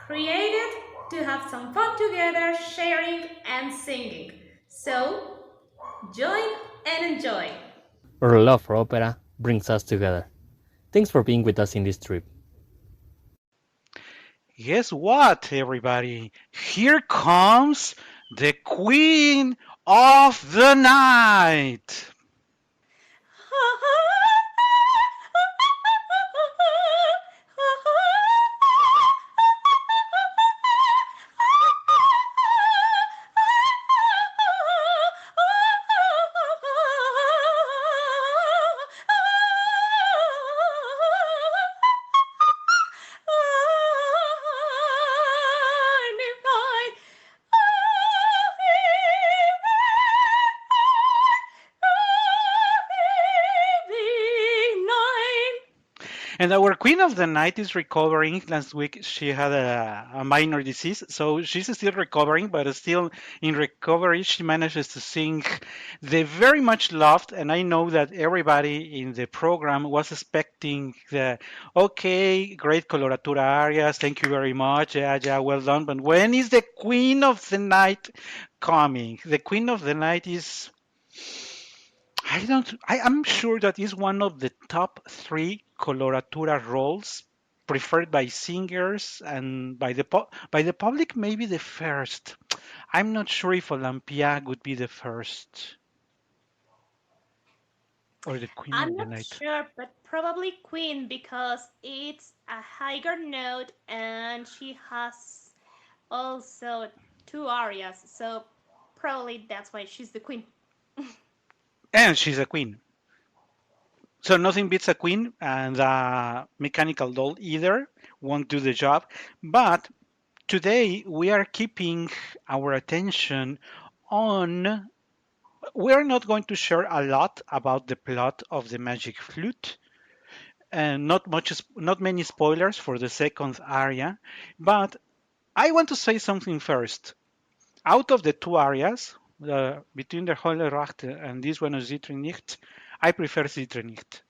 created to have some fun together, sharing and singing. So, join and enjoy. Our love for opera brings us together. Thanks for being with us in this trip. Guess what, everybody? Here comes the Queen of the Night. And our Queen of the Night is recovering. Last week she had a minor disease, so she's still recovering, but still in recovery. She manages to sing the very much loved, and I know that everybody in the program was expecting the okay, great coloratura arias. Thank you very much. Yeah, yeah, well done. But when is the Queen of the Night coming? The Queen of the Night is I'm sure that is one of the top three coloratura roles preferred by singers and by the public, maybe the first. I'm not sure if Olympia would be the first or the Queen I'm of the not Night. sure, but probably Queen because it's a higher note and she has also two arias, so probably that's why she's the queen. And she's a queen. So nothing beats a queen, and a mechanical doll either won't do the job. But today we are keeping our attention on. We're not going to share a lot about the plot of the Magic Flute, and not many spoilers for the second aria. But I want to say something first. Out of the two arias, between the Holle Rachte and this one of Zittre Nicht, I prefer Zittre Nicht.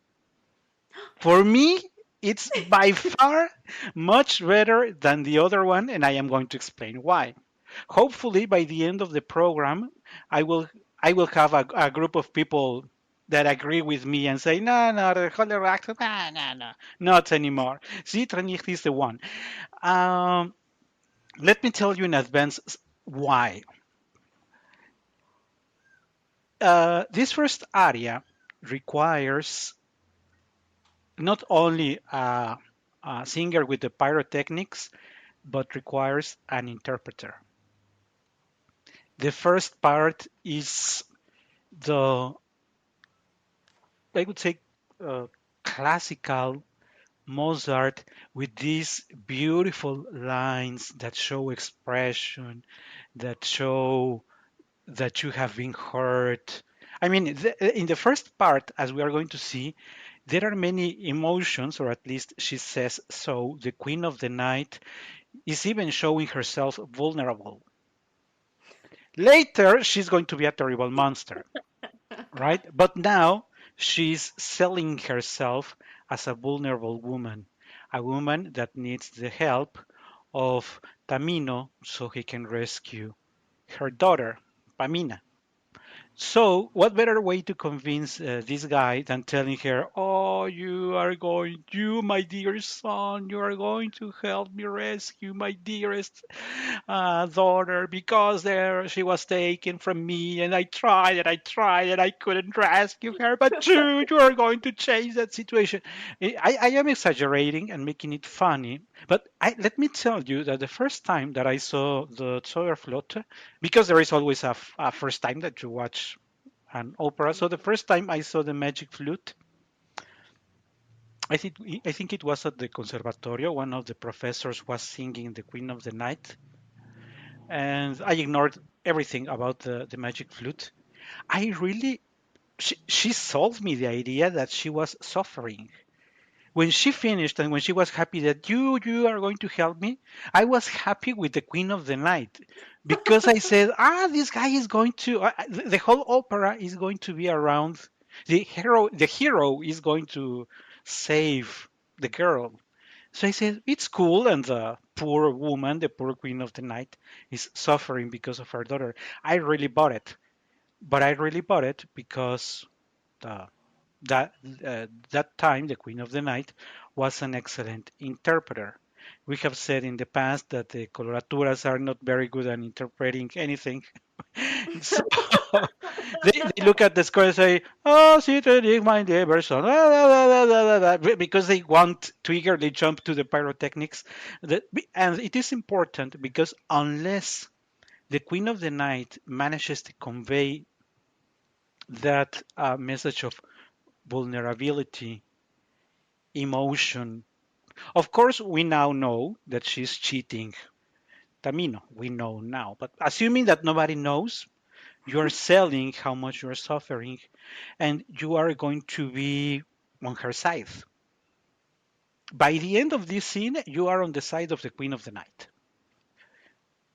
For me, it's by far much better than the other one, and I am going to explain why. Hopefully, by the end of the program, I will I will have a group of people that agree with me and say, no, no, the Holler Act, no, no, no, not anymore. Zitrenich is the one. Um, Let me tell you in advance why. This first area requires not only a singer with the pyrotechnics, but requires an interpreter. The first part is the, I would say, uh, classical Mozart with these beautiful lines that show expression, that show that you have been hurt. I mean, in the first part, as we are going to see, there are many emotions, or at least she says so. The Queen of the Night is even showing herself vulnerable. Later, she's going to be a terrible monster, right? But now she's selling herself as a vulnerable woman, a woman that needs the help of Tamino so he can rescue her daughter, Pamina. So, what better way to convince this guy than telling her, "Oh, you, my dear son, you are going to help me rescue my dearest daughter because there she was taken from me, and I tried, and I couldn't rescue her. But you are going to change that situation." I am exaggerating and making it funny, but let me tell you that the first time that I saw the Zauberflöte, because there is always a first time that you watch an opera. So the first time I saw the Magic Flute, I think it was at the Conservatorio. One of the professors was singing the Queen of the Night, and I ignored everything about the Magic Flute. I really she sold me the idea that she was suffering. When she finished and when she was happy that you are going to help me, I was happy with the Queen of the Night because I said, this guy is going to the whole opera is going to be around the hero is going to save the girl. So I said it's cool, and poor woman, the poor queen of the night, is suffering because of her daughter. I really bought it, but I really bought it because uh, that time the queen of the night was an excellent interpreter. We have said in the past that the coloraturas are not very good at interpreting anything. So they look at the score and say, "Oh, Zittre, my Everson," because they want to eagerly jump to the pyrotechnics. And it is important because unless the Queen of the Night manages to convey that message of vulnerability, emotion, of course, we now know that she's cheating Tamino. We know now. But assuming that nobody knows, you are selling how much you are suffering, and you are going to be on her side. By the end of this scene, you are on the side of the Queen of the Night.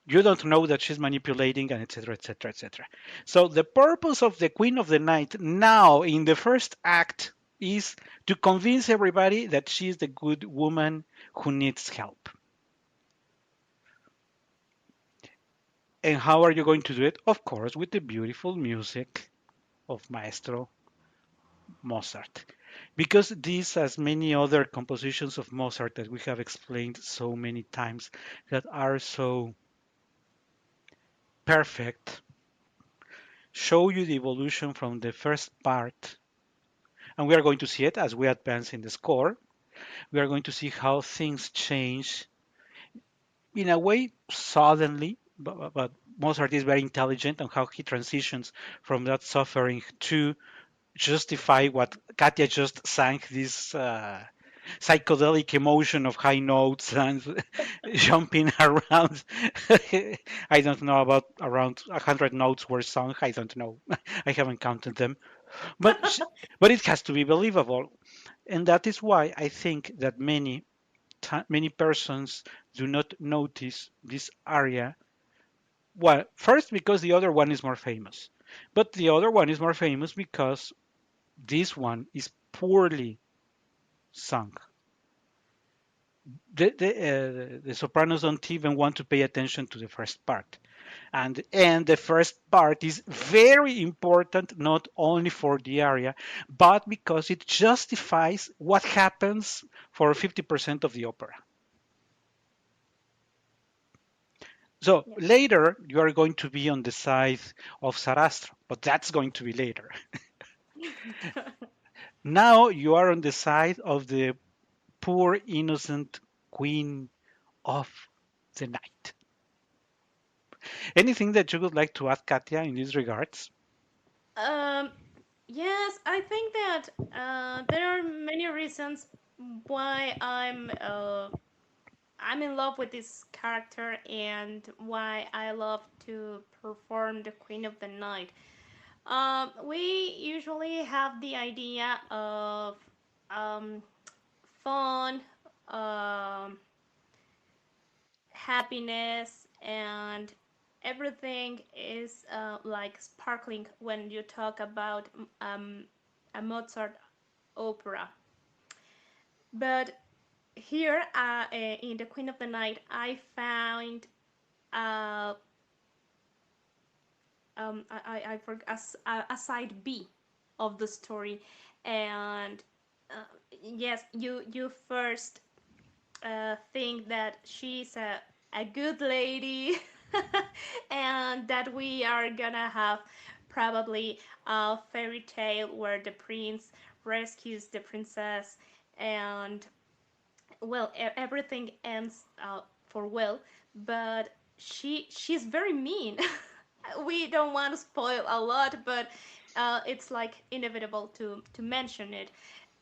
You don't know that she's manipulating, and etc., etc., etc. So the purpose of the Queen of the Night now in the first act is to convince everybody that she's the good woman who needs help. And how are you going to do it? Of course, with the beautiful music of Maestro Mozart. Because these, as many other compositions of Mozart that we have explained so many times, that are so perfect, show you the evolution from the first part. And we are going to see it as we advance in the score. We are going to see how things change in a way suddenly, but Mozart is very intelligent on how he transitions from that suffering to justify what Katia just sang, this psychedelic emotion of high notes and jumping around. I don't know, about around 100 notes were sung. I don't know. I haven't counted them. But but it has to be believable. And that is why I think that many persons do not notice this area. Well, first because the other one is more famous. But the other one is more famous because this one is poorly sung. The sopranos don't even want to pay attention to the first part. And the first part is very important not only for the aria, but because it justifies what happens for 50% of the opera. So Yeah. later you are going to be on the side of Sarastro, but that's going to be later. Now you are on the side of the poor innocent queen of the night. Anything that you would like to add, Katia, in these regards? um, yes, I think that there are many reasons why I'm in love with this character and why I love to perform the Queen of the Night. We usually have the idea of um, fun, um, happiness, and everything is like sparkling when you talk about um, a Mozart opera. But here in the Queen of the Night, I found uh, I forgot a side B of the story, and yes, you first think that she's a good lady, and that we are gonna have probably a fairy tale where the prince rescues the princess, and well, everything ends for well, but she's very mean. We don't want to spoil a lot, but it's like inevitable to mention it.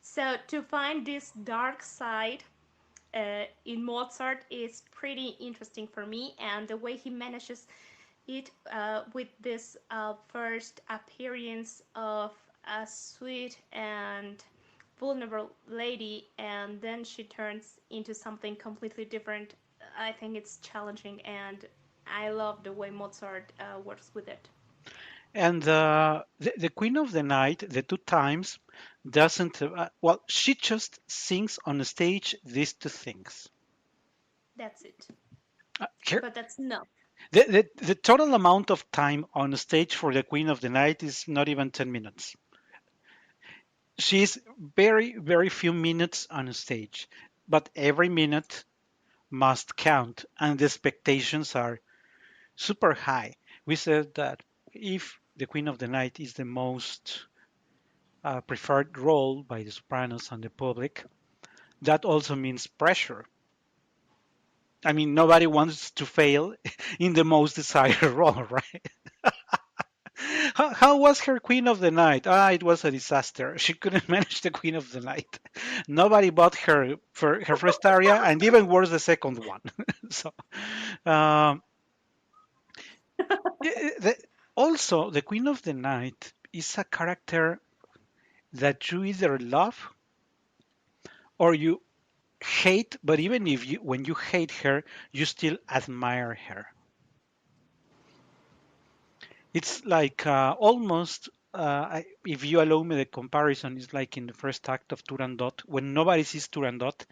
So to find this dark side in Mozart is pretty interesting for me, and the way he manages it with this first appearance of a sweet and vulnerable lady, and then she turns into something completely different. I think it's challenging, and I love the way Mozart works with it. And the Queen of the Night, the two times, doesn't, well, she just sings on stage these two things. That's it. Here, But that's no. the total amount of time on stage for the Queen of the Night is not even 10 minutes. She's very few minutes on stage, but every minute must count, and the expectations are super high. We said that if the Queen of the Night is the most preferred role by the sopranos and the public, that also means pressure. I mean, nobody wants to fail in the most desired role, right? How was her Queen of the Night? It was a disaster. She couldn't manage the Queen of the Night. Nobody bought her for her first aria, and even worse, the second one. So, um, the, also, the Queen of the Night is a character that you either love or you hate, but even if you when you hate her, you still admire her. It's like almost, if you allow me the comparison, it's like in the first act of Turandot when nobody sees Turandot,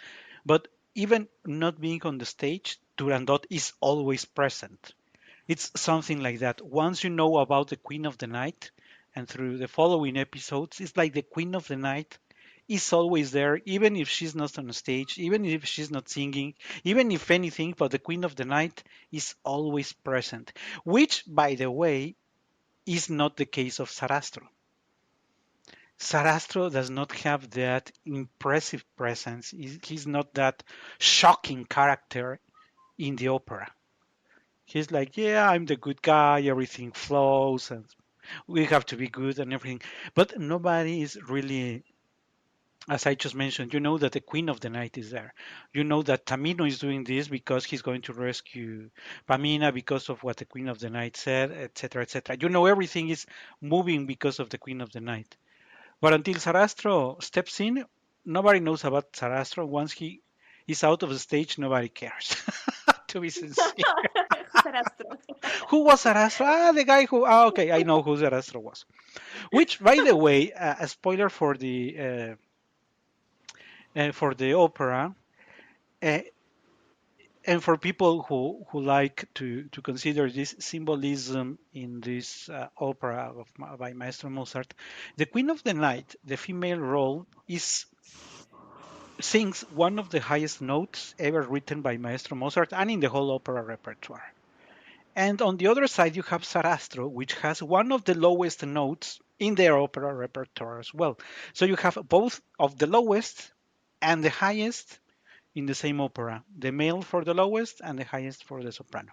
but even not being on the stage, Turandot is always present. It's something like that. Once you know about the Queen of the Night, and through the following episodes, it's like the Queen of the Night is always there, even if she's not on stage, even if she's not singing, even if anything, but the Queen of the Night is always present. Which, by the way, is not the case of Sarastro. Sarastro does not have that impressive presence. He's not that shocking character in the opera. He's like, yeah, I'm the good guy, everything flows, and we have to be good and everything. But nobody is really, as I just mentioned, you know that the Queen of the Night is there. You know that Tamino is doing this because he's going to rescue Pamina because of what the Queen of the Night said, etc., etc. You know everything is moving because of the Queen of the Night. But until Sarastro steps in, nobody knows about Sarastro. Once he is out of the stage, nobody cares. To be sincere. Sarastro. Who was Sarastro? The guy who. Okay, I know who Sarastro was. Which, by the way, a spoiler for the opera, uh, and for people who like to consider this symbolism in this opera by Maestro Mozart, the Queen of the Night, the female role, is sings one of the highest notes ever written by Maestro Mozart and in the whole opera repertoire. And on the other side, you have Sarastro, which has one of the lowest notes in their opera repertoire as well. So you have both of the lowest and the highest in the same opera, the male for the lowest and the highest for the soprano.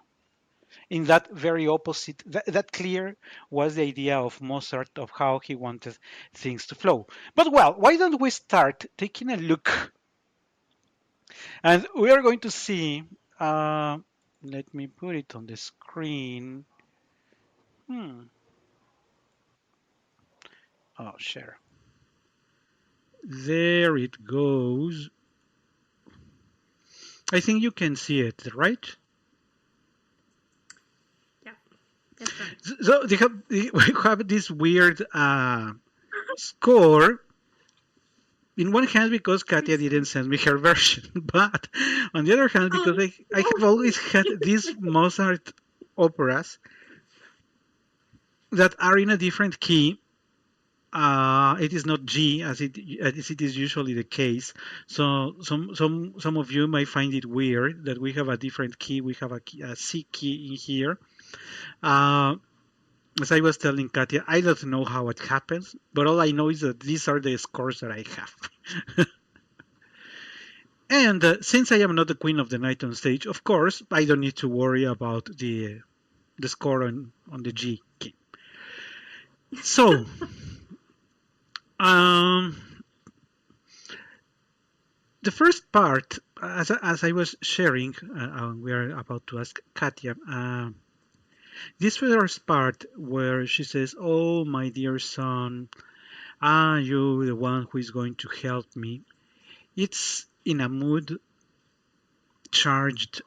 In that very opposite, that clear was the idea of Mozart of how he wanted things to flow. But well, why don't we start taking a look, and we are going to see. Let me put it on the screen. Hmm. Oh, share. There it goes. I think you can see it, right? Yeah, that's right. So we have this weird score. In one hand, because Katia didn't send me her version, but on the other hand, because I have always had these Mozart operas that are in a different key. It is not G as it is usually the case. So some of you might find it weird that we have a different key. We have a C key in here. Uh, as I was telling Katia, I don't know how it happens, but all I know is that these are the scores that I have. And since I am not the Queen of the Night on stage, of course, I don't need to worry about the score on the G key. So. Um, the first part, as I was sharing, we are about to ask Katia. This first part where she says, "Oh, my dear son, you the one who is going to help me." It's in a mood charged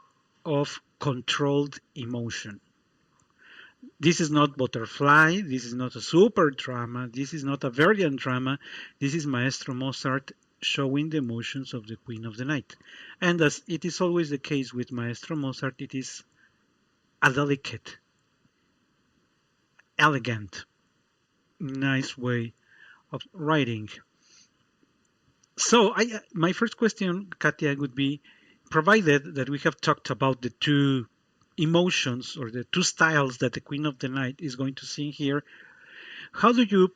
of controlled emotion. This is not Butterfly. This is not a super drama. This is not a Verdian drama. This is Maestro Mozart showing the emotions of the Queen of the Night. And as it is always the case with Maestro Mozart, it is a delicate, elegant, nice way of writing. So my first question, Katia, would be, provided that we have talked about the two emotions or the two styles that the Queen of the Night is going to sing here, how do you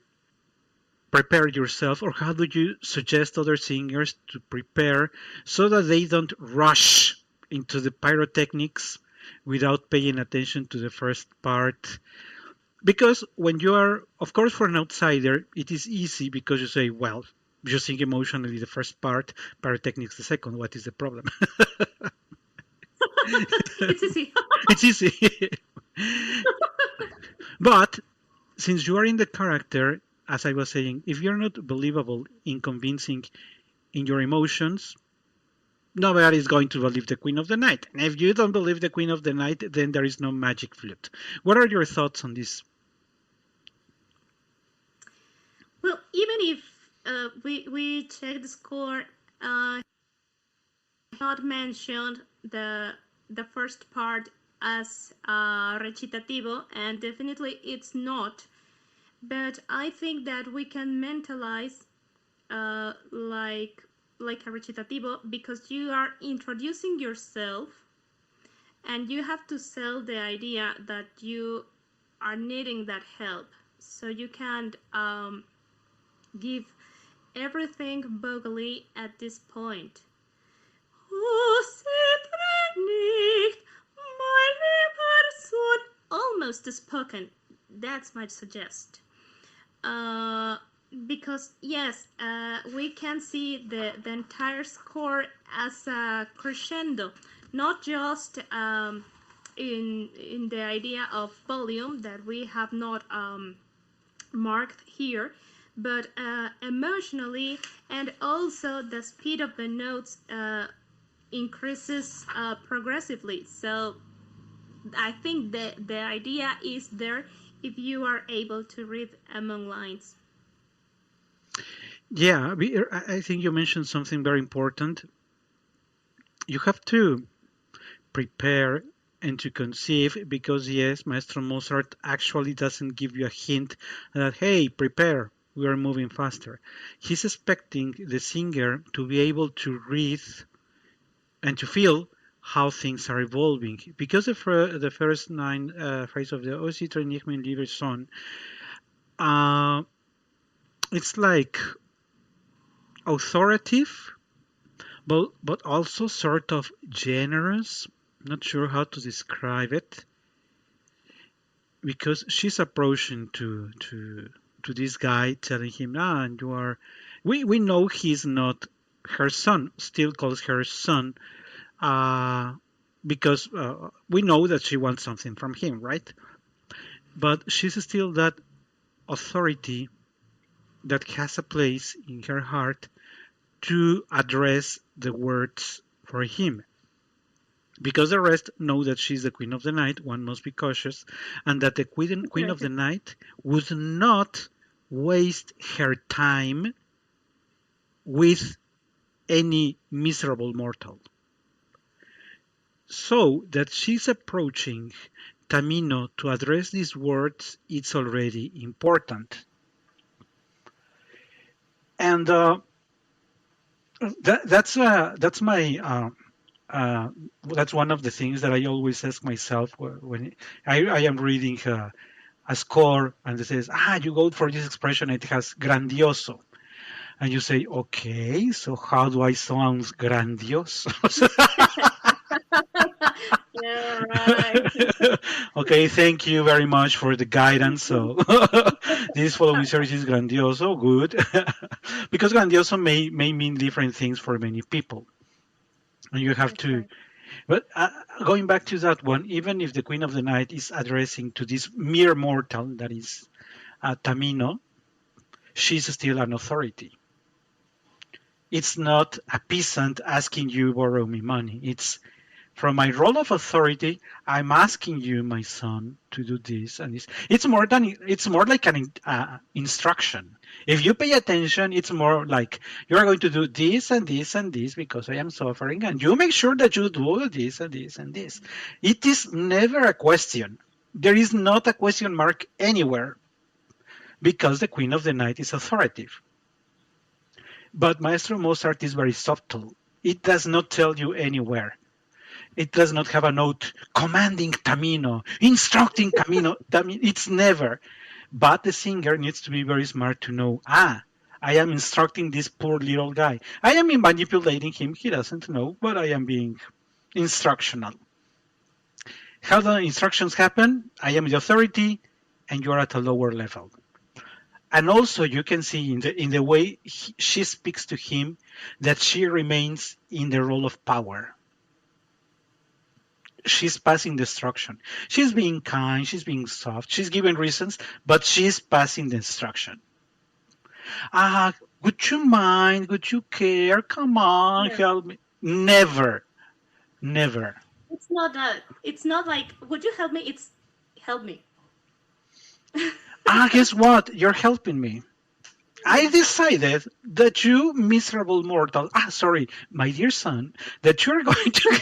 prepare yourself, or how do you suggest other singers to prepare so that they don't rush into the pyrotechnics without paying attention to the first part? Because when you are, of course, for an outsider, it is easy because you say, well, you sing emotionally the first part, pyrotechnics the second. What is the problem? It's easy. It's easy. But since you are in the character, as I was saying, if you're not believable in convincing in your emotions, nobody is going to believe the Queen of the Night. And if you don't believe the Queen of the Night, then there is no magic flute. What are your thoughts on this? Well, even if we check the score, not mentioned the first part as recitativo, and definitely it's not. But I think that we can mentalize like a recitativo, because you are introducing yourself and you have to sell the idea that you are needing that help. So you can't give everything vocally at this point. Oh, Zittre, Nicht, my lieber Sohn. Almost spoken. That's my suggest. Because yes, we can see the entire score as a crescendo, not just in the idea of volume that we have not marked here, but emotionally, and also the speed of the notes increases progressively. So I think the idea is there if you are able to read among lines. Yeah, I think you mentioned something very important. You have to prepare and to conceive, because yes, Maestro Mozart actually doesn't give you a hint that, hey, prepare, we are moving faster. He's expecting the singer to be able to read and to feel how things are evolving. Because the first nine phrases of the O Zittre, Nicht, mein lieber Sohn, it's like authoritative, but also sort of generous. Not sure how to describe it, because she's approaching to this guy, telling him, and you are. We know he's not her son. Still calls her son, because we know that she wants something from him, right? But she's still that authority that has a place in her heart to address the words for him. Because the rest know that she's the Queen of the Night, one must be cautious, and that the Queen of the Night would not waste her time with any miserable mortal. So that she's approaching Tamino to address these words, it's already important. And that's my that's one of the things that I always ask myself when I am reading a score and it says, you go for this expression, it has grandioso. And you say, okay, so how do I sound grandioso? Yeah, right. Okay, thank you very much for the guidance. So this following series is grandioso, good. Because grandioso may mean different things for many people. And you have That's to. right. But going back to that one, even if the Queen of the Night is addressing to this mere mortal that is Tamino, she's still an authority. It's not a peasant asking you borrow me money. It's from my role of authority, I'm asking you, my son, to do this and this. It's more like an instruction. If you pay attention, it's more like you're going to do this and this and this because I am suffering, and you make sure that you do this and this and this. It is never a question. There is not a question mark anywhere because the Queen of the Night is authoritative. But Maestro Mozart is very subtle. It does not tell you anywhere. It does not have a note commanding Tamino, instructing Camino. It's never. But the singer needs to be very smart to know, I am instructing this poor little guy. I am manipulating him. He doesn't know, but I am being instructional. How the instructions happen? I am the authority, and you are at a lower level. And also, you can see in the way she speaks to him that she remains in the role of power. She's passing the instruction. She's being kind, she's being soft, she's giving reasons, but she's passing the instruction. Would you mind? Would you care? Come on, Yeah. help me. Never, never. It's not that. It's not like, would you help me? It's help me. Guess what? You're helping me. I decided that you miserable mortal, sorry, my dear son, that you're going to.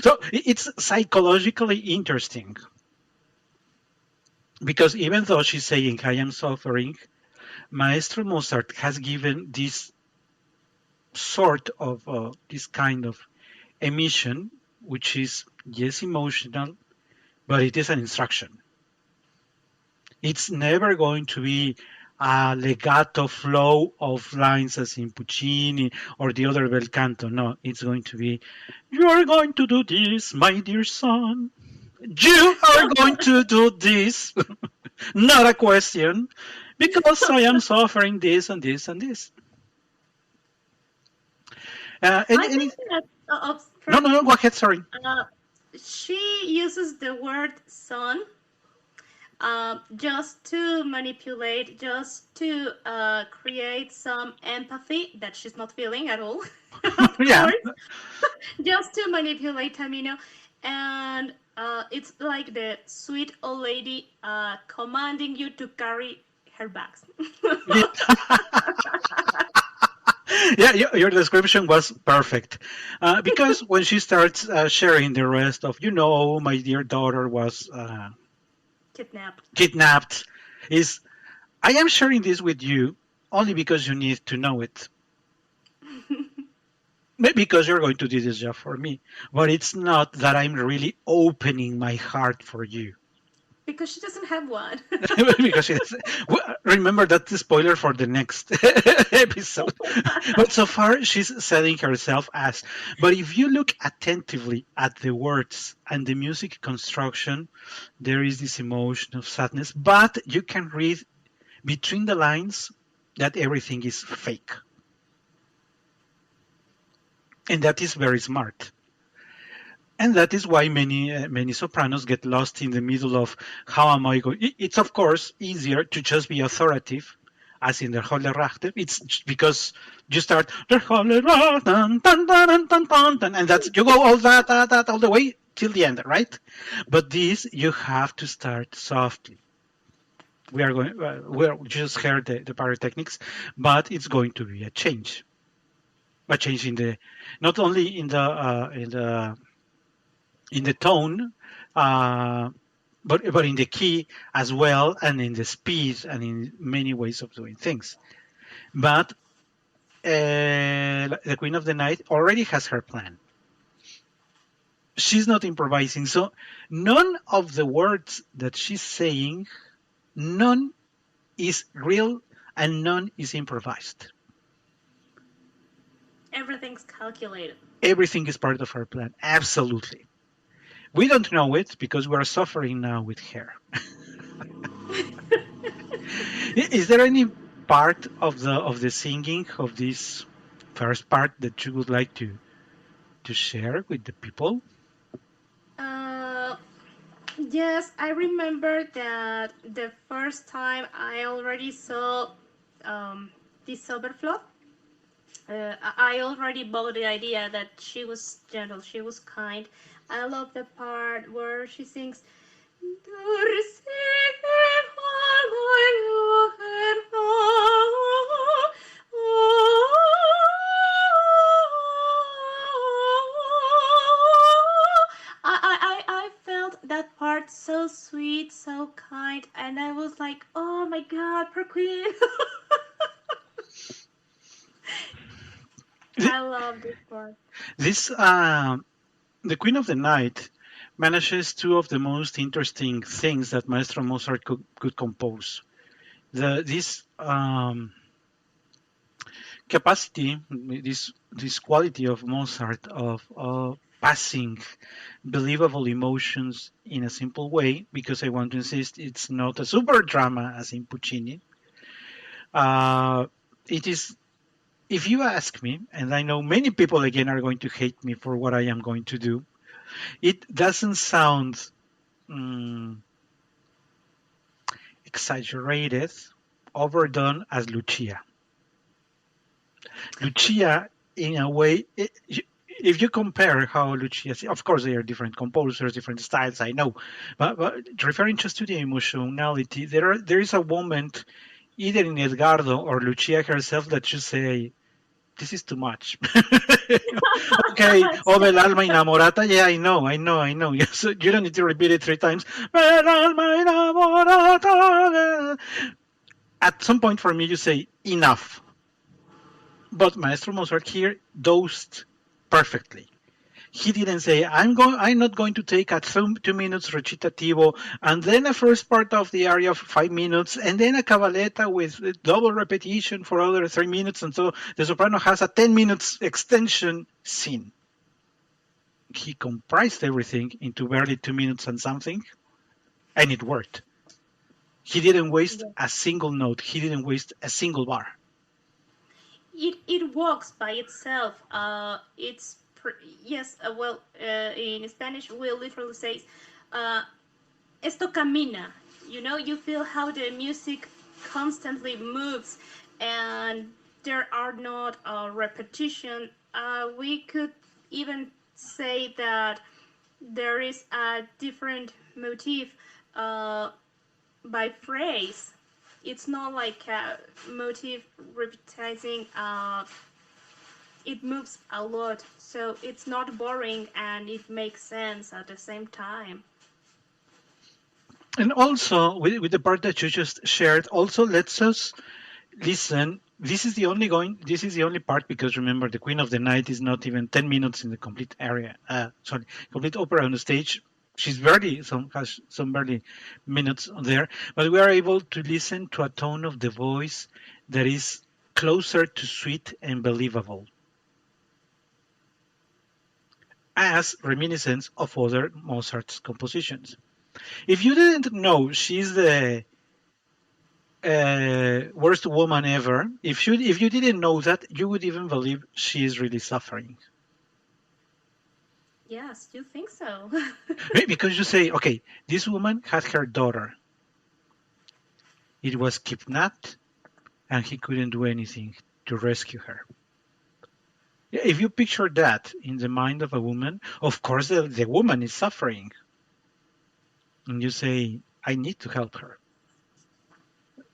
So it's psychologically interesting because even though she's saying, I am suffering, Maestro Mozart has given this sort of this kind of emission, which is yes emotional, but it is an instruction. It's never going to be a legato flow of lines as in Puccini or the other bel canto. No, it's going to be, you are going to do this, my dear son. You are going to do this. Not a question, because I am suffering this and this and this. I think that No, no, no, go ahead, sorry. she uses the word son just to manipulate, just to create some empathy that she's not feeling at all, of Yeah. course, just to manipulate Tamino. And it's like the sweet old lady commanding you to carry her bags. Yeah, your description was perfect. Because when she starts sharing the rest of, my dear daughter was kidnapped, is I am sharing this with you only because you need to know it. Maybe because you're going to do this job for me, but it's not that I'm really opening my heart for you. Because she doesn't have one. Because remember that's the spoiler for the next episode. But so far she's selling herself as. But if you look attentively at the words and the music construction, there is this emotion of sadness. But you can read between the lines that everything is fake, and that is very smart. And that is why many sopranos get lost in the middle of how am I going. It's of course easier to just be authoritative, as in the Holle Rachte. It's because you start the Holle Rachte, and that's you go all that all the way till the end, right? But this you have to start softly. We just heard the pyrotechnics, but it's going to be a change in the not only in the tone, but in the key as well, and in the speed, and in many ways of doing things. But the Queen of the Night already has her plan. She's not improvising, so none of the words that she's saying, none is real and none is improvised. Everything's calculated. Everything is part of her plan, absolutely. We don't know it because we're suffering now with her. Is there any part of the singing of this first part that you would like to share with the people? Yes, I remember that the first time I already saw this Overflow. I already bought the idea that she was gentle, she was kind. I love the part where she sings Dulce behind, and I was like, oh my god, per queen. I love this part. This the Queen of the Night manages two of the most interesting things that Maestro Mozart could compose. This capacity, this quality of Mozart of passing believable emotions in a simple way, because I want to insist it's not a super drama as in Puccini. Uh, it is, if you ask me, and I know many people again are going to hate me for what I am going to do, it doesn't sound mm, exaggerated, overdone as Lucia. Lucia, in a way, if you compare how Lucia, of course, they are different composers, different styles, I know, but referring just to the emotionality, there is a moment either in Edgardo or Lucia herself that you say, this is too much. Okay, oh, Bel alma inamorata. Yeah, I know. Yes, you don't need to repeat it 3 times. Bel alma inamorata. At some point for me, you say enough. But Maestro Mozart here dosed perfectly. He didn't say, I'm not going to take a 2 minutes recitativo and then a first part of the aria of 5 minutes and then a cabaletta with double repetition for other 3 minutes. And so the soprano has a 10 minutes extension scene. He comprised everything into barely 2 minutes and something, and it worked. He didn't waste Yeah. a single note. He didn't waste a single bar. It walks by itself. Yes. Well, in Spanish, we literally say, uh, "Esto camina." You feel how the music constantly moves, and there are not repetition. We could even say that there is a different motif uh, by phrase. It's not like a motif repetizing. It moves a lot, so it's not boring and it makes sense at the same time. And also, with the part that you just shared, also lets us listen. This is the only part, because remember, the Queen of the Night is not even 10 minutes in the complete area. Complete opera on the stage. She's barely has some barely minutes there, but we are able to listen to a tone of the voice that is closer to sweet and believable, as reminiscence of other Mozart's compositions. If you didn't know she's the worst woman ever, if you didn't know that, you would even believe she is really suffering. Yes, you think so. Right? Because you say, okay, this woman had her daughter. It was kidnapped, and he couldn't do anything to rescue her. Yeah, if you picture that in the mind of a woman, of course the woman is suffering. And you say, I need to help her.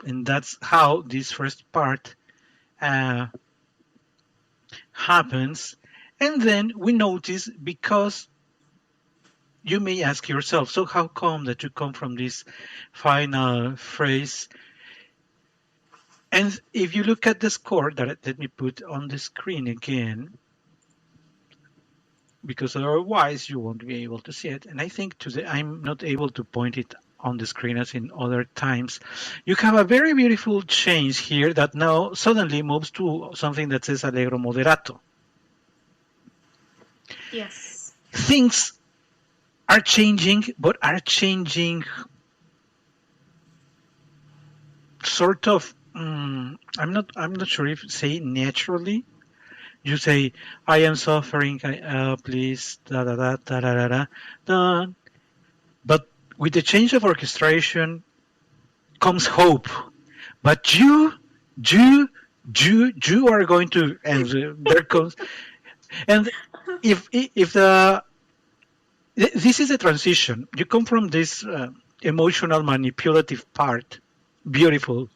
And that's how this first part uh, happens. And then we notice, because you may ask yourself, so how come that you come from this final phrase? And if you look at the score, that let me put on the screen again, because otherwise you won't be able to see it. And I think today I'm not able to point it on the screen as in other times. You have a very beautiful change here that now suddenly moves to something that says Allegro moderato. Yes. Things are changing, but are changing sort of. I'm not sure if say naturally. You say, I am suffering. Please, da da da da da da da. But with the change of orchestration comes hope. But you are going to, and there comes, and if this is a transition. You come from this emotional, manipulative part, beautiful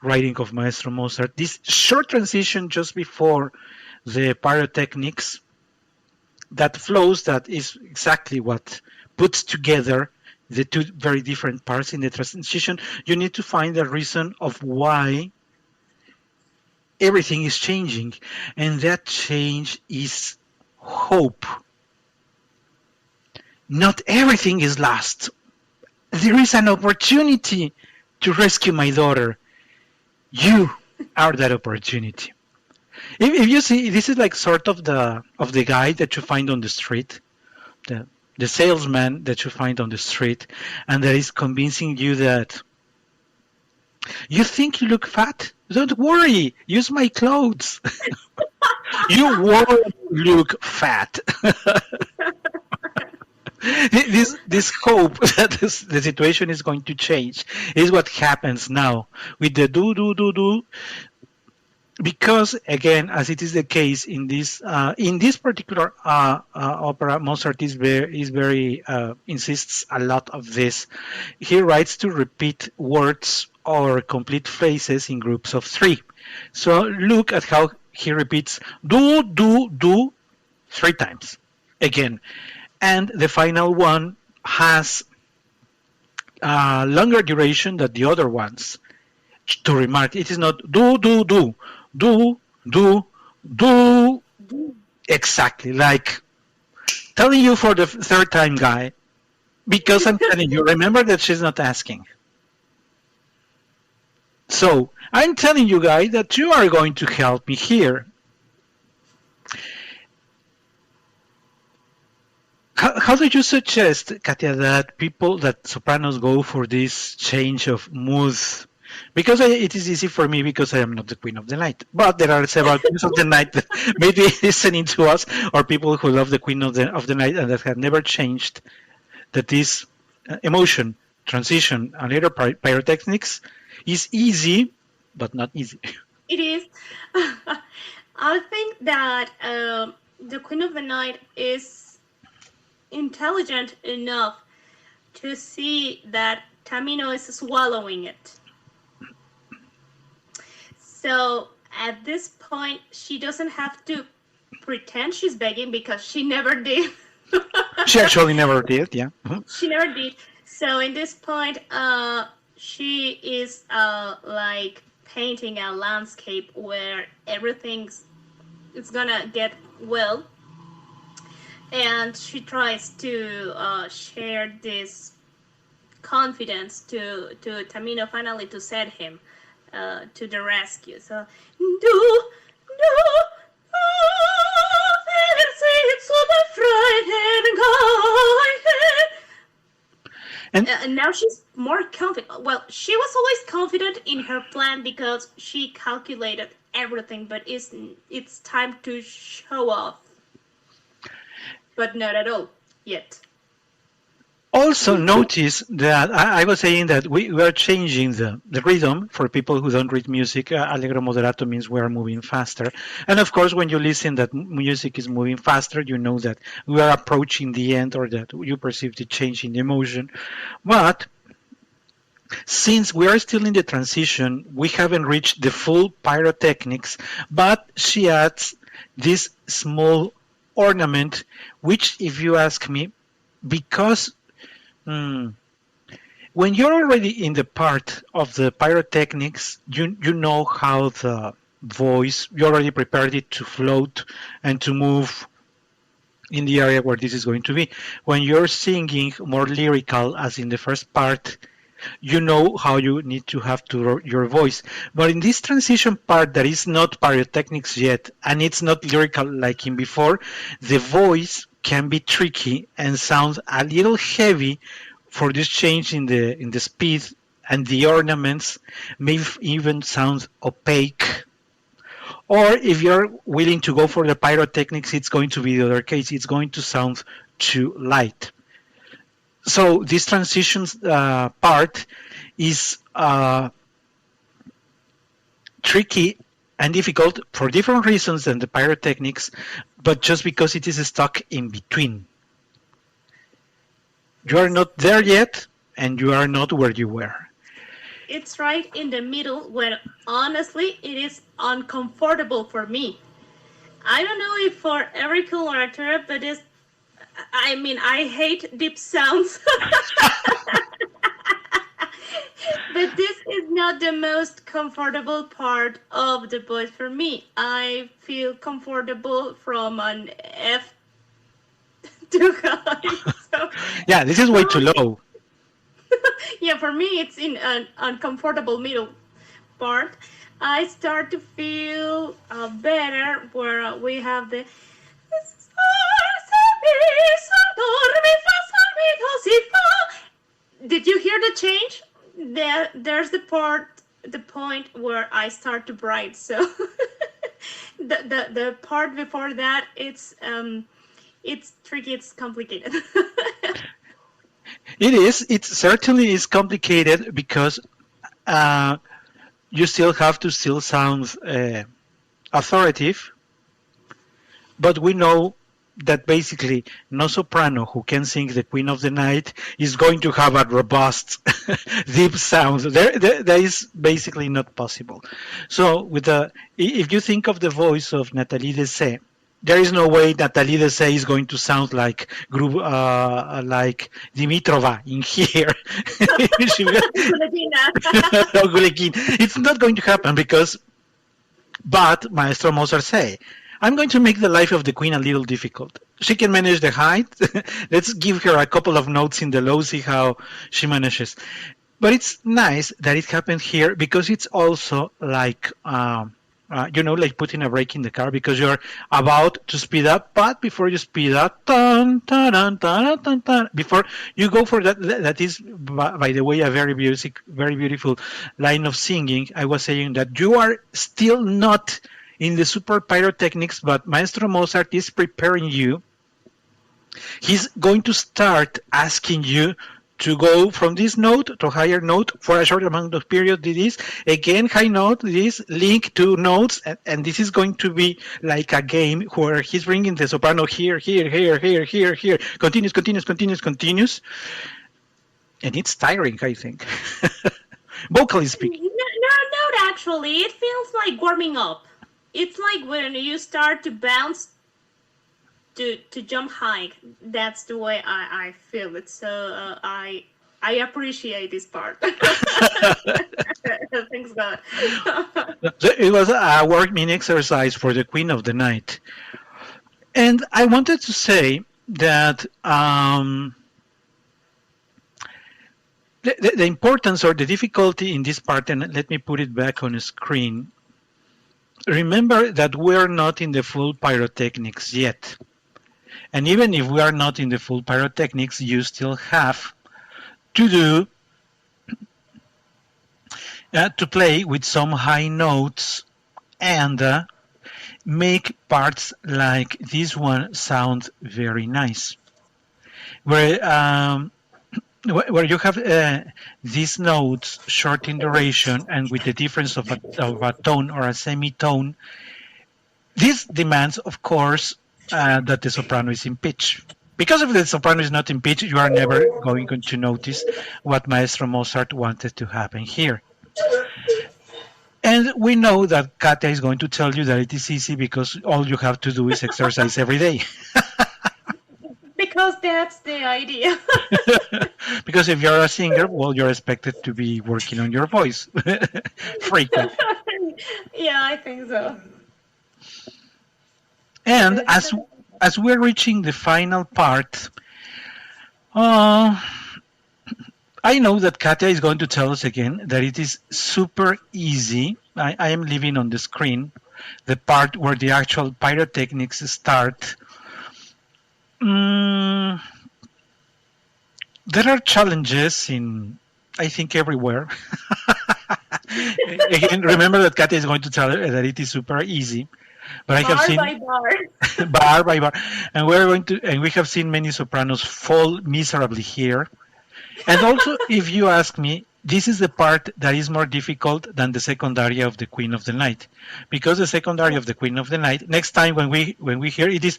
writing of Maestro Mozart. This short transition just before the pyrotechnics that flows, that is exactly what puts together the two very different parts in the transition, you need to find the reason of why everything is changing. And that change is hope. Not everything is lost. There is an opportunity to rescue my daughter. You are that opportunity. If you see, this is like sort of the guy that you find on the street, the salesman that you find on the street, and that is convincing you that you think you look fat. Don't worry, use my clothes. You won't look fat. This hope that the situation is going to change is what happens now with the do. Because again, as it is the case in this particular opera, Mozart is very insists a lot of this. He writes to repeat words or complete phrases in groups of three. So look at how he repeats do 3 times again, and the final one has a longer duration than the other ones. To remark, it is not do. Exactly, like telling you for the third time, guy, because I'm telling you, remember that she's not asking. So I'm telling you, guy, that you are going to help me here. How do you suggest, Katia, that sopranos go for this change of mood? Because it is easy for me because I am not the queen of the night. But there are several queens of the night that may be listening to us, or people who love the queen of the night and that have never changed. That this emotion, transition, and later pyrotechnics is easy, but not easy. It is. I think that the queen of the night is intelligent enough to see that Tamino is swallowing it. So at this point, she doesn't have to pretend she's begging because she never did. She actually never did, yeah. Mm-hmm. She never did. So in this point, she is like painting a landscape where everything's gonna get well, and she tries to share this confidence to Tamino finally to set him to the rescue. So do and now she's more confident. Well, she was always confident in her plan because she calculated everything, but it's time to show off. But not at all yet. Also notice that I was saying that we are changing the rhythm. For people who don't read music, allegro moderato means we are moving faster. And of course, when you listen that music is moving faster, you know that we are approaching the end, or that you perceive the change in the emotion. But since we are still in the transition, we haven't reached the full pyrotechnics, but she adds this small ornament, which, if you ask me, because when you're already in the part of the pyrotechnics, you know how the voice, you already prepared it to float and to move in the area where this is going to be. When you're singing more lyrical, as in the first part, you know how you need to have your voice. But in this transition part that is not pyrotechnics yet, and it's not lyrical like in before, the voice can be tricky and sounds a little heavy for this change in the speed, and the ornaments may even sound opaque. Or if you're willing to go for the pyrotechnics, it's going to be the other case. It's going to sound too light. So this transitions part is tricky and difficult for different reasons than the pyrotechnics, but just because it is stuck in between. You are not there yet, and you are not where you were. It's right in the middle where, honestly, it is uncomfortable for me. I don't know if for every cool actor, but I mean, I hate deep sounds. But this is not the most comfortable part of the voice for me. I feel comfortable from an F too high. So, Yeah, this is way too low. yeah, for me, it's in an uncomfortable middle part. I start to feel better where we have the. Did you hear the change? There's the point where I start to bright. So the part before that, it's tricky. It's complicated. It is. It certainly is complicated because you still have to still sound authoritative, but we know that basically no soprano who can sing the Queen of the Night is going to have a robust deep sound. That is basically not possible. So if you think of the voice of Nathalie Dessay, there is no way Nathalie Dessay is going to sound like Dimitrova in here. It's not going to happen but Maestro Mozart say, I'm going to make the life of the queen a little difficult. She can manage the height. Let's give her a couple of notes in the low, see how she manages. But it's nice that it happened here because it's also like, like putting a brake in the car because you're about to speed up, but before you speed up, before you go for that is, by the way, a very beautiful line of singing. I was saying that you are still not in the super pyrotechnics, but Maestro Mozart is preparing you. He's going to start asking you to go from this note to higher note for a short amount of period. This again high note, this link to notes, and this is going to be like a game where he's bringing the soprano here, continues, and it's tiring, I think. Vocally speaking. No, actually, it feels like warming up. It's like when you start to bounce to jump high. That's the way I feel it. So I appreciate this part. Thanks God. It was a working exercise for the Queen of the Night. And I wanted to say that the importance or the difficulty in this part, and let me put it back on the screen. Remember that we're not in the full pyrotechnics yet. And even if we are not in the full pyrotechnics, you still have to play with some high notes and make parts like this one sound very nice. Where you have these notes short in duration and with the difference of a tone or a semitone, this demands, of course, that the soprano is in pitch. Because if the soprano is not in pitch, you are never going to notice what Maestro Mozart wanted to happen here. And we know that Katya is going to tell you that it is easy because all you have to do is exercise every day. Because that's the idea. Because if you're a singer, well, you're expected to be working on your voice frequently. Yeah, I think so. And as we're reaching the final part, I know that Katya is going to tell us again that it is super easy. I am leaving on the screen the part where the actual pyrotechnics start. There are challenges I think, everywhere. Again, remember that Katya is going to tell her that it is super easy. But I have seen bar by bar, and we have seen many sopranos fall miserably here. And also, if you ask me, this is the part that is more difficult than the second aria of the Queen of the Night, because the second aria of the Queen of the Night, next time when we hear it is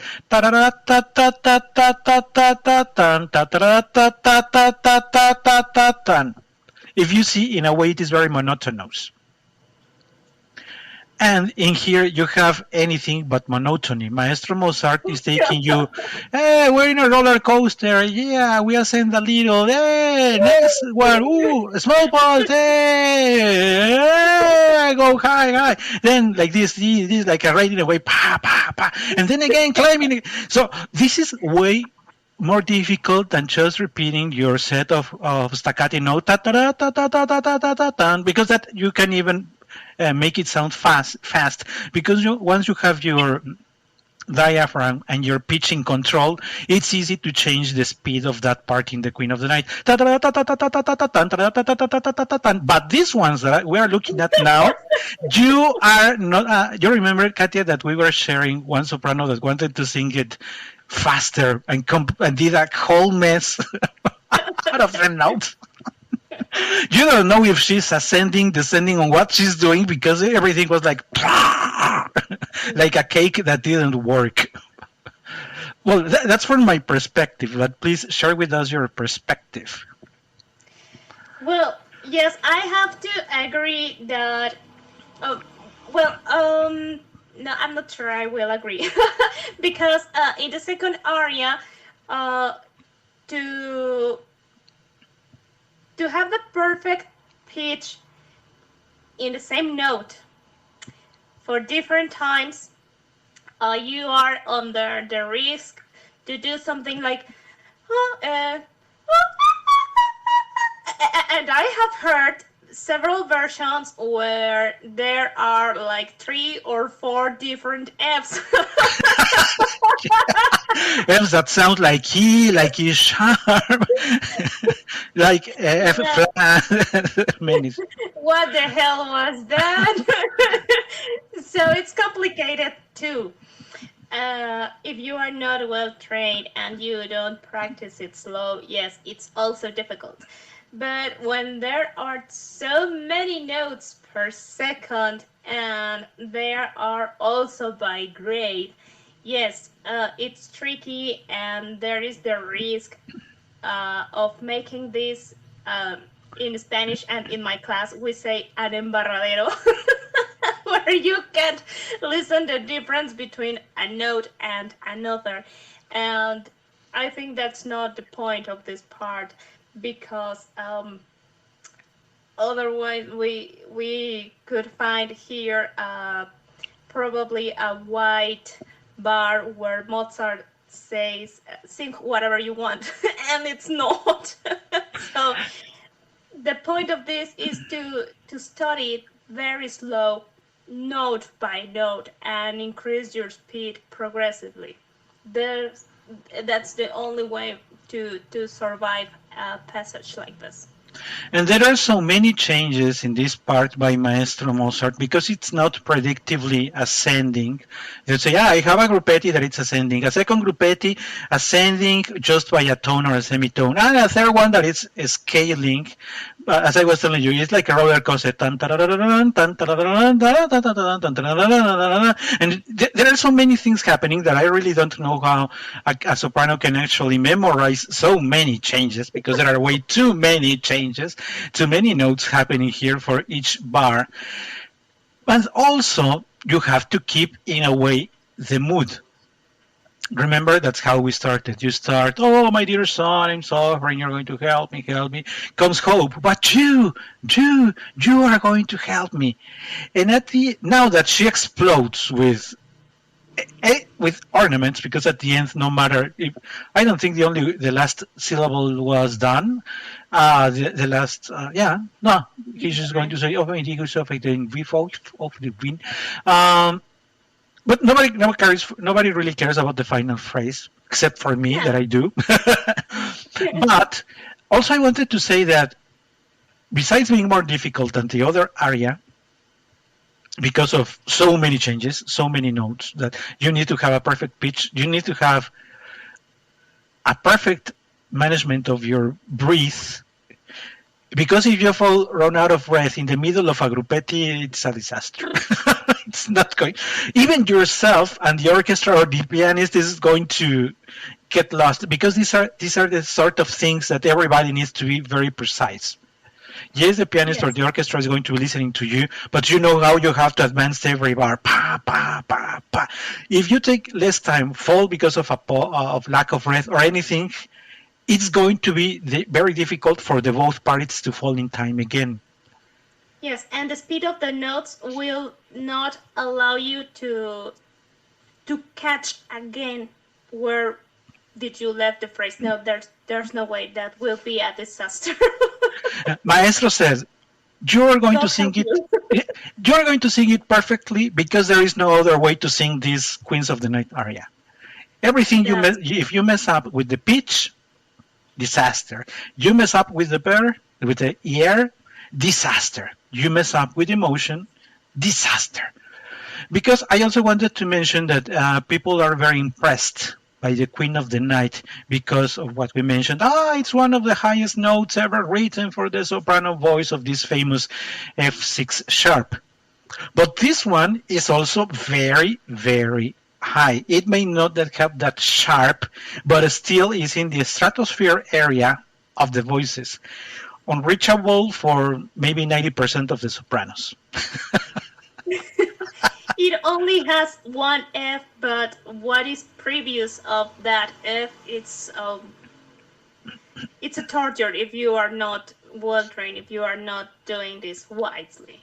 if you see, in a way, it is very monotonous. And in here you have anything but monotony. Maestro Mozart is taking you, hey, we're in a roller coaster. Yeah, we ascend a little. Hey, next one. Ooh, small pulse. Hey, go high, high. Then like this like a riding away. Pa, pa, pa. And then again climbing. So this is way more difficult than just repeating your set of staccato note ta ta ta ta ta ta ta ta ta ta, because that you can even make it sound fast because once you have your diaphragm and your pitching control, it's easy to change the speed of that part in the Queen of the Night. But these ones that we are looking at now, you are not. You remember, Katia, that we were sharing one soprano that wanted to sing it faster and did a whole mess out of the notes. You don't know if she's ascending, descending on what she's doing because everything was like like a cake that didn't work. Well, that's from my perspective, but please share with us your perspective. Well, yes, I have to agree that. No, I'm not sure I will agree because in the second aria, to have the perfect pitch in the same note for different times, you are under the risk to do something like, and I have heard several versions where there are like 3 or 4 different Fs. Fs that sound like E sharp, like F flat. Many. What the hell was that? So it's complicated too. If you are not well trained and you don't practice it slow, yes, it's also difficult. But when there are so many notes per second and there are also by grade, yes, it's tricky and there is the risk of making this in Spanish, and in my class we say an embarradero, where you can't listen the difference between a note and another. And I think that's not the point of this part, because otherwise we could find here probably a white bar where Mozart says sing whatever you want and it's not. So the point of this is to study it very slow, note by note, and increase your speed progressively. That's the only way to survive a passage like this. And there are so many changes in this part by Maestro Mozart because it's not predictively ascending. You say, I have a gruppetti that it's ascending, a second gruppetti ascending just by a tone or a semitone, and a third one that is scaling. As I was telling you, it's like a roller coaster. And there are so many things happening that I really don't know how a soprano can actually memorize so many changes, because there are way too many changes, too many notes happening here for each bar. But also, you have to keep, in a way, the mood. Remember, that's how we started. You start, oh, my dear son, I'm suffering, you're going to help me. Comes hope, but you are going to help me. And now that she explodes with ornaments, because at the end, no matter if, I don't think the last syllable was done. The last, he's just going to say, oh, my dear son, we fought of the wind. But nobody really cares about the final phrase, except for me, that I do. But also I wanted to say that besides being more difficult than the other aria, because of so many changes, so many notes, that you need to have a perfect pitch, you need to have a perfect management of your breath, because if you run out of breath in the middle of a gruppetti, it's a disaster. It's not going. Even yourself and the orchestra or the pianist is going to get lost, because these are the sort of things that everybody needs to be very precise. Yes, the pianist or Yes. the orchestra is going to be listening to you, but you know how you have to advance every bar. Pa, pa, pa, pa. If you take less time, fall because of of lack of breath or anything, it's going to be very difficult for the both parties to fall in time again. Yes, and the speed of the notes will not allow you to catch again where did you left the phrase. No, there's no way. That will be a disaster. Maestro says, you're going to God sing help it. you. You're going to sing it perfectly because there is no other way to sing this Queens of the Night aria. Everything That's if you mess up with the pitch, disaster. You mess up with the air, disaster. You mess up with emotion, disaster. Because I also wanted to mention that people are very impressed by the Queen of the Night because of what we mentioned. It's one of the highest notes ever written for the soprano voice of this famous F6 sharp. But this one is also very, very high. It may not have that sharp, but still is in the stratosphere area of the voices, unreachable for maybe 90% of the sopranos. it only has one F, but what is previous of that F, it's a torture if you are not well trained, if you are not doing this wisely.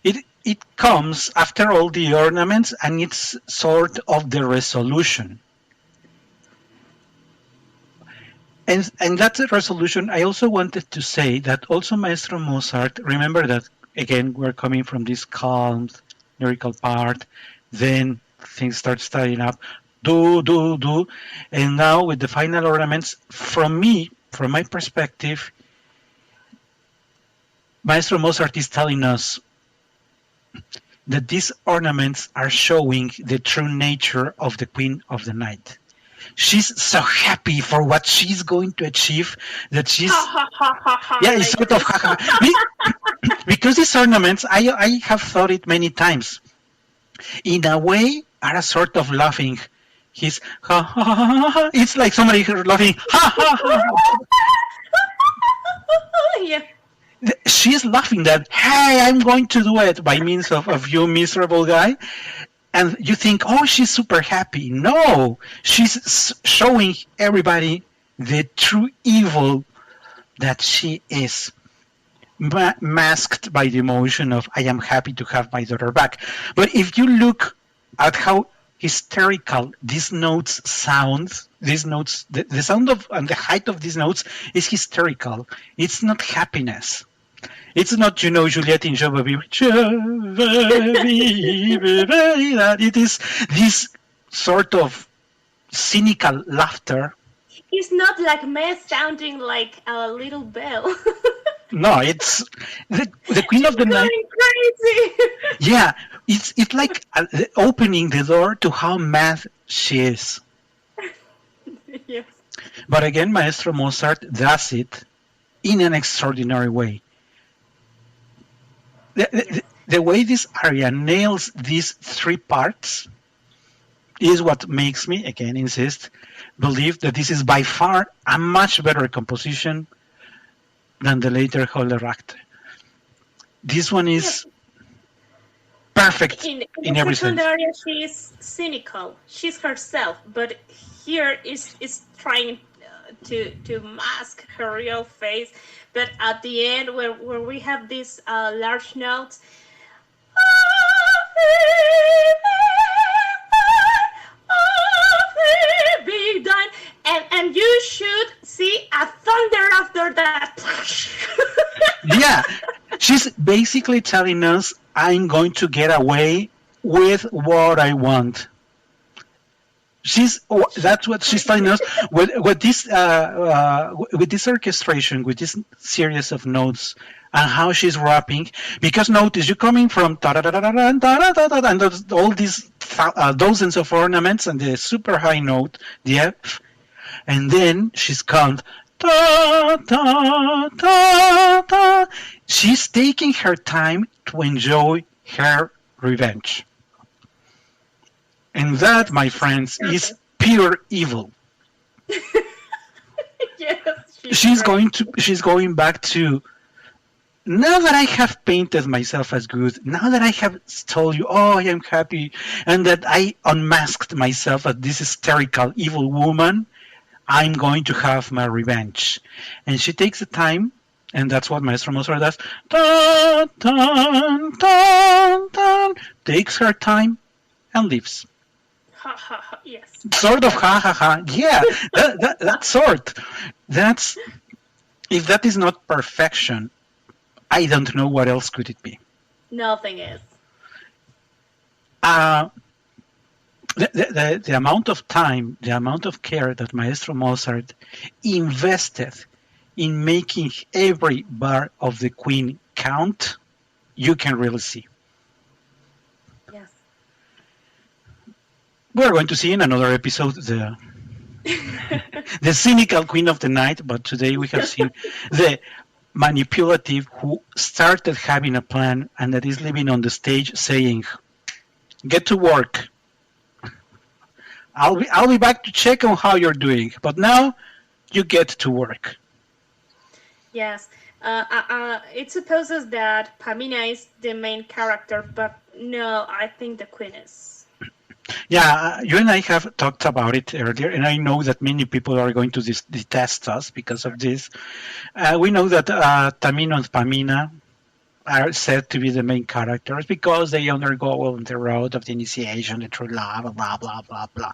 It comes after all the ornaments and it's sort of the resolution. And that's a resolution. I also wanted to say that also Maestro Mozart, remember that again, we're coming from this calm, lyrical part, then things start starting up, do. And now with the final ornaments, from my perspective, Maestro Mozart is telling us that these ornaments are showing the true nature of the Queen of the Night. She's so happy for what she's going to achieve that she's Ha ha ha ha ha! yeah, it's Like sort of this. because these ornaments I have thought it many times in a way are a sort of laughing. He's ha ha ha ha ha. It's like somebody laughing ha ha ha. Yeah. She's laughing that hey, I'm going to do it by means of you miserable guy. And you think, oh, she's super happy. No, she's showing everybody the true evil that she is, masked by the emotion of, I am happy to have my daughter back. But if you look at how hysterical these notes sound, the sound of and the height of these notes is hysterical. It's not happiness. It's not, Juliet in Je veux vivre. It is this sort of cynical laughter. It's not like mess sounding like a little bell. No, it's the Queen She's of the Night. going crazy. Yeah, it's like opening the door to how mad she is. Yes. But again, Maestro Mozart does it in an extraordinary way. The way this aria nails these three parts is what makes me, again, insist, believe that this is by far a much better composition than the later Holleract. This one is perfect In in the every second sense. area, she is cynical. She's herself, but here is trying to mask her real face. But at the end, where we have these large notes, be done, and you should see a thunder after that. Yeah, she's basically telling us, I'm going to get away with what I want. That's what she's telling us with this orchestration, with this series of notes, and how she's rapping. Because notice, you're coming from and all these dozens of ornaments and the super high note, the F, and then she's called ta ta ta ta. She's taking her time to enjoy her revenge. And that, my friends, is pure evil. Yes, she's great. going back to, now that I have painted myself as good, now that I have told you, oh, I am happy, and that I unmasked myself as this hysterical evil woman, I'm going to have my revenge. And she takes the time, and that's what Maestro Mozart does. Dun, dun, dun, dun, takes her time and leaves. Ha ha ha. Yes. Sort of ha ha ha. Yeah, that sort. That's, if that is not perfection, I don't know what else could it be. Nothing is. Uh, the amount of time, the amount of care that Maestro Mozart invested in making every bar of the Queen count, you can really see. Yes. We're going to see in another episode the cynical Queen of the Night, but today we have seen the manipulative who started having a plan and that is living on the stage saying, get to work. I'll be back to check on how you're doing, but now you get to work. Yes. It supposes that Pamina is the main character, but no, I think the Queen is. Yeah, you and I have talked about it earlier, and I know that many people are going to detest us because of this. We know that Tamino and Pamina are said to be the main characters because they undergo on the road of the initiation, the true love, blah, blah, blah, blah.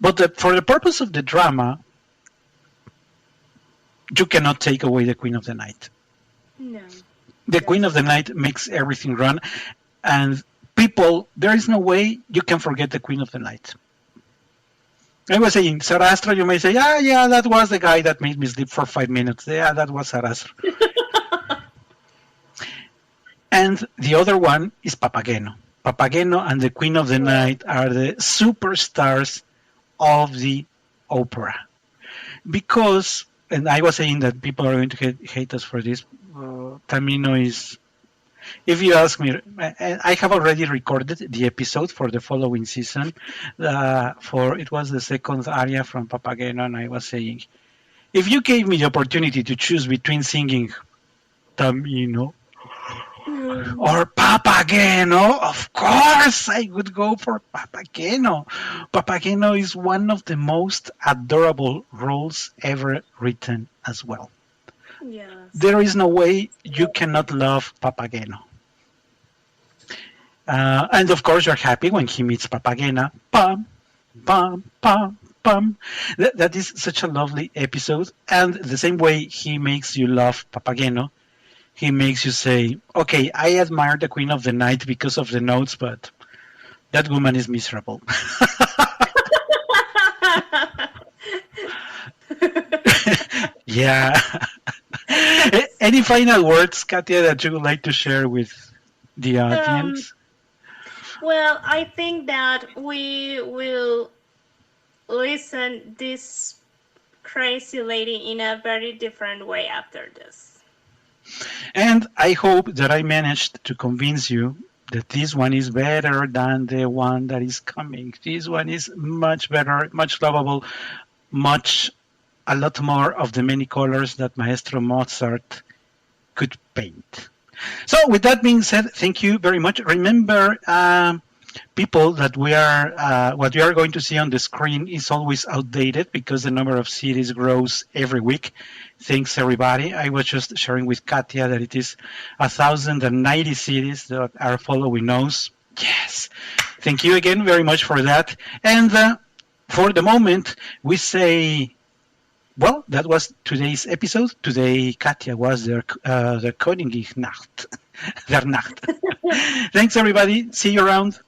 But for the purpose of the drama, you cannot take away the Queen of the Night. No. The Queen of the Night makes everything run, and people, there is no way you can forget the Queen of the Night. I was saying, Sarastro, you may say, yeah, that was the guy that made me sleep for 5 minutes. Yeah, that was Sarastro. And the other one is Papageno. Papageno and the Queen of the Night are the superstars of the opera. Because, and I was saying that people are going to hate us for this, Tamino is, if you ask me, I have already recorded the episode for the following season. It was the second aria from Papageno, and I was saying, if you gave me the opportunity to choose between singing Tamino or Papageno, of course I would go for Papageno. Papageno is one of the most adorable roles ever written as well. Yes. There is no way you cannot love Papageno. And of course you're happy when he meets Papagena. Pam, pam, pam, pam. That is such a lovely episode. And the same way he makes you love Papageno, he makes you say, okay, I admire the Queen of the Night because of the notes, but that woman is miserable. Yeah. Any final words, Katia, that you would like to share with the audience? Well, I think that we will listen this crazy lady in a very different way after this. And I hope that I managed to convince you that this one is better than the one that is coming. This one is much better, much lovable, a lot more of the many colors that Maestro Mozart could paint. So with that being said, thank you very much. Remember, people, that what you are going to see on the screen is always outdated because the number of cities grows every week. Thanks, everybody. I was just sharing with Katia that it is 1,090 cities that are following us. Yes. Thank you again very much for that. And for the moment, we say, well, that was today's episode. Today, Katia was the Königin Nacht. Der Nacht. Thanks, everybody. See you around.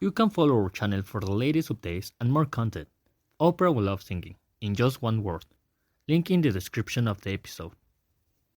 You can follow our channel for the latest updates and more content. Opera We Love Singing, in just one word. Link in the description of the episode.